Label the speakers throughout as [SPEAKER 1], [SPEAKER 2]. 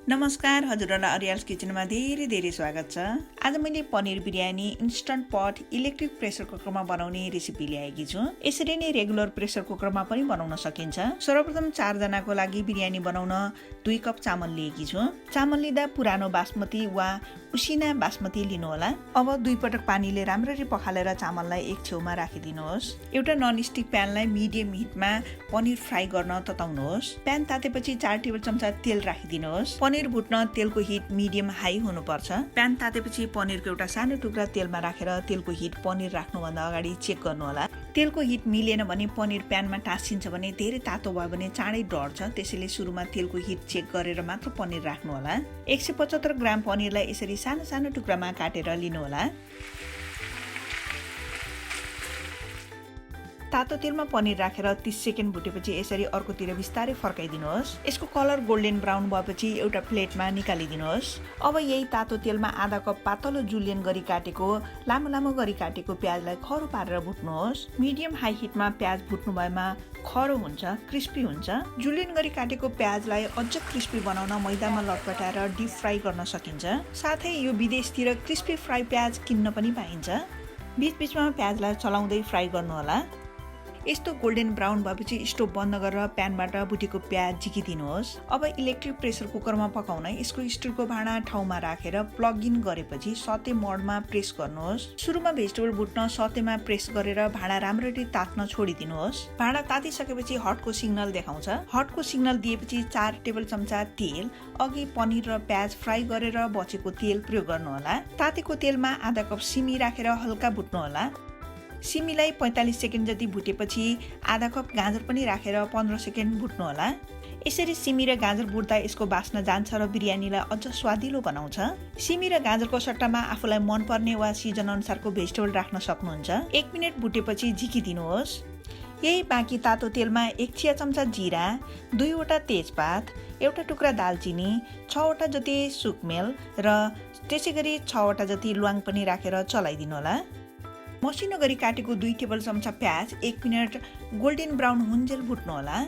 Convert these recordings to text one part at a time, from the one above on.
[SPEAKER 1] नमस्कार, हजुरहरुलाई अरियाल्स किचनमा धेरै स्वागत छ। आज मैले पनिर बिरयानी इन्स्टन्ट पट इलेक्ट्रिक प्रेसर कुकरमा बनाउने रेसिपी ल्याएकी छु। यसरी नै रेगुलर प्रेसर कुकरमा पनि बनाउन सकिन्छ। सर्वप्रथम 4 जनाको लागि बिरयानी बनाउन 2 कप चामल लिएकी छु। चामल लिँदा पुरानो बासमती वा उसिना बासमती लिनु होला। अब 2 पटक पानीले राम्ररी पखालेर चामललाई एक छेउमा राखिदिनुहोस्। एउटा ननस्टिक प्यानलाई मिडियम हिटमा पनिर फ्राई गर्न तताउनुहोस्। प्यान तातेपछि 4 टेबल चम्चा तेल राखिदिनुहोस्। पनिर भुट्न तेलको हिट मिडियम हाई हुनुपर्छ। प्यान तातेपछि पनिरको एउटा सानो टुक्रा तेलमा राखेर तेलको हिट पनिर राख्नुभन्दा अगाडि चेक गर्नु होला। तेलको हिट मिलेन भने पनिर प्यानमा टाँसिन्छ भने धेरै तातो भयो भने चाँडै डढ्छ। त्यसैले सुरुमा तेलको हिट चेक गरेर मात्र पनिर राख्नु होला। 175 ग्राम पनिरलाई यसरी सानो सानो टुक्रामा काटेर लिनु होला। तातो तेलमा पनिर राखेर 30 सेकेन्ड भुटेपछि यसरी अर्कोतिर बिस्तारै फर्काइदिनुहोस्। यसको कलर गोल्डन ब्राउन भएपछि एउटा प्लेटमा निकालिदिनुहोस्। अब यही तातो तेलमा आधा कप पातलो जुलियन गरी काटेको लामो गरी काटेको प्याजलाई खरो पारेर भुट्नुहोस्। मिडियम हाई हिटमा प्याज भुट्नु भएमा खरो हुन्छ, क्रिस्पी हुन्छ। जुलियन गरी काटेको प्याजलाई अझ क्रिस्पी बनाउन मैदामा लटपटाएर डीप फ्राई गर्न सकिन्छ। साथै यो विदेशतिर क्रिस्पी फ्राई प्याज किन्न पनि पाइन्छ। बीचबीचमा प्याजलाई चलाउँदै फ्राई गर्नु होला। यस्तो गोल्डन ब्राउन भएपछि स्टोभ बन्द गरेर प्यानबाट भुटेको प्याज झिकिदिनुहोस्। अब इलेक्ट्रिक प्रेसर कुकरमा पकाउन यसको स्टिलको भाँडा ठाउँमा राखेर प्लग इन गरेपछि सते मोडमा प्रेस गर्नुहोस्। सुरुमा भेजिटेबल भुट्न सतेमा प्रेस गरेर भाँडा राम्ररी तात्न छोडिदिनुहोस्। भाँडा तातिसकेपछि हटको सिग्नल देखाउँछ। हटको सिग्नल दिएपछि 4 टेबल चम्चा तेल अघि पनिर र प्याज फ्राई गरेर बचेको तेल प्रयोग गर्नु होला। तातेको तेलमा आधा कप सिमी राखेर हल्का भुट्नु होला। सिमीलाई 45 सेकेन्ड जति भुटेपछि आधा कप गाजर पनि राखेर 15 सेकेन्ड भुट्नु होला। यसरी सिमी र गाजर भुट्दा यसको बास्ना जान्छ र बिरयानीलाई अझ स्वादिलो बनाउँछ। सिमी र गाजरको सट्टामा आफूलाई मनपर्ने वा सिजन अनुसारको भेजिटेबल राख्न सक्नुहुन्छ। 1 मिनेट भुटेपछि झिकिदिनुहोस्। यही बाँकी तातो तेलमा 1 चिया चम्चा जिरा, 2 वटा तेजपात, एउटा टुक्रा दालचिनी, 6 वटा जति सुकमेल र त्यसैगरी 6 वटा जति ल्वाङ पनि राखेर चलाइदिनु होला। मसिनो गरी काटेको 2 टेबल चम्चा प्याज 1 मिनट गोल्डन ब्राउन हुन्जेल भुट्नु होला।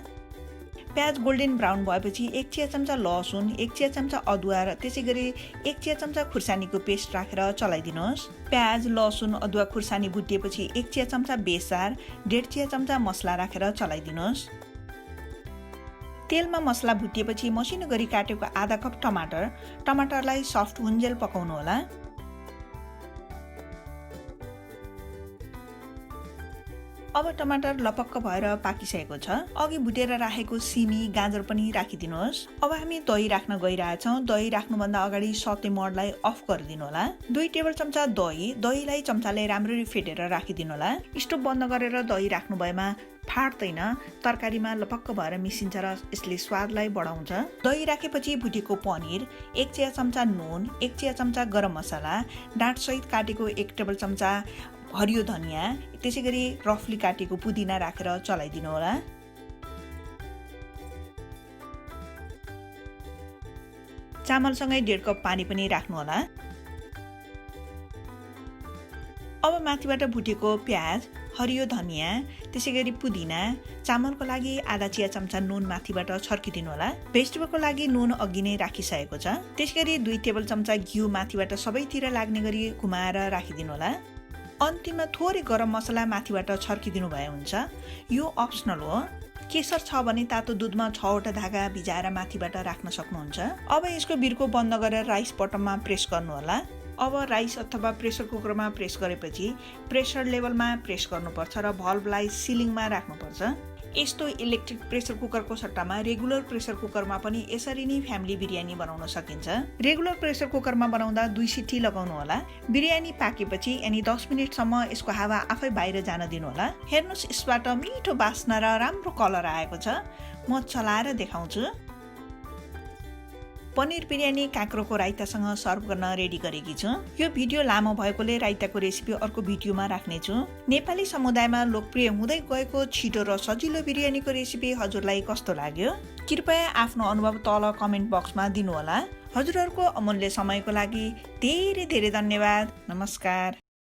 [SPEAKER 1] प्याज गोल्डन ब्राउन भएपछि 1 चिया चम्चा लसुन, 1 चिया चम्चा अदुवा र त्यसैगरी 1 चिया चम्चा खुर्सानीको पेस्ट राखेर चलाइदिनुहोस्। प्याज, लसुन, अदुवा, खुर्सानी भुटिएपछि 1 चिया चम्चा बेसार, 1.5 चिया चम्चा मसला राखेर चलाइदिनुहोस्। तेलमा मसला भुटिएपछि मसिनो गरी काटेको आधा कप टमाटरलाई सफ्ट हुन्जेल पकाउनु होला। अब टमाटर लपक्क भएर पाकिसकेको छ। अघि भुटेर राखेको सिमी, गाजर पनि राखिदिनुहोस्। अब हामी दही राख्न गइरहेछौँ। दही राख्नुभन्दा अगाडि सते मोडलाई अफ गरिदिनु होला। 2 टेबल चम्चा दहीलाई चम्चाले राम्ररी फेटेर राखिदिनु होला। स्टोभ बन्द गरेर दही राख्नु भएमा फाट्दैन, तरकारीमा लपक्क भएर मिसिन्छ र यसले स्वादलाई बढाउँछ। दही राखेपछि भुटेको पनिर, 1 चिया चम्चा नुन, 1 चिया चम्चा गरम मसला, डाँटसहित काटेको 1 टेबल चम्चा हरियो धनियाँ, त्यसैगरी रफली काटेको पुदिना राखेर चलाइदिनु होला। चामलसँगै 1.5 कप पानी पनि राख्नु होला। अब माथिबाट भुटेको प्याज, हरियो धनियाँ, त्यसैगरी पुदिना, चामलको लागि आधा चिया चम्चा नुन माथिबाट छर्किदिनु होला। भेजिटेबलको लागि नुन अघि नै राखिसकेको छ। त्यसैगरी 2 टेबल चम्चा घिउ माथिबाट सबैतिर लाग्ने गरी घुमाएर राखिदिनु होला। अन्तिममा थोरै गरम मसला माथिबाट छर्किदिनु भए हुन्छ। यो अप्सनल हो। केसर छ भने तातो दुधमा 6 वटा धागा भिजाएर माथिबाट राख्न सक्नुहुन्छ। अब यसको बिर्को बन्द गरेर राइस बटममा प्रेस गर्नु होला। अब राइस अथवा प्रेसर कुकरमा प्रेस गरेपछि प्रेसर लेभलमा प्रेस गर्नुपर्छ र भल्भलाई सिलिङमा राख्नुपर्छ। यस्तो इलेक्ट्रिक प्रेसर कुकरको सट्टामा रेगुलर प्रेसर कुकरमा पनि यसरी नै फ्यामिली बिरयानी बनाउन सकिन्छ। रेगुलर प्रेसर कुकरमा बनाउँदा 2 सिटी लगाउनु होला। बिरयानी पाकेपछि यानी 10 मिनेटसम्म यसको हावा आफै बाहिर जान दिनु होला। हेर्नुहोस्, यसबाट मिठो बास्ना र राम्रो कलर आएको छ। म चलाएर देखाउँछु। पनिर बिरयानी काँक्रोको राइतासँग सर्भ गर्न रेडी गरेकी छु। यो भिडियो लामो भएकोले राइताको रेसिपी अर्को भिडियोमा राख्नेछु। नेपाली समुदायमा लोकप्रिय हुँदै गएको छिटो र सजिलो बिरयानीको रेसिपी हजुरलाई कस्तो लाग्यो? कृपया आफ्नो अनुभव तल कमेन्ट बक्समा दिनुहोला। हजुरहरूको अमूल्य समयको लागि धेरै धन्यवाद। नमस्कार।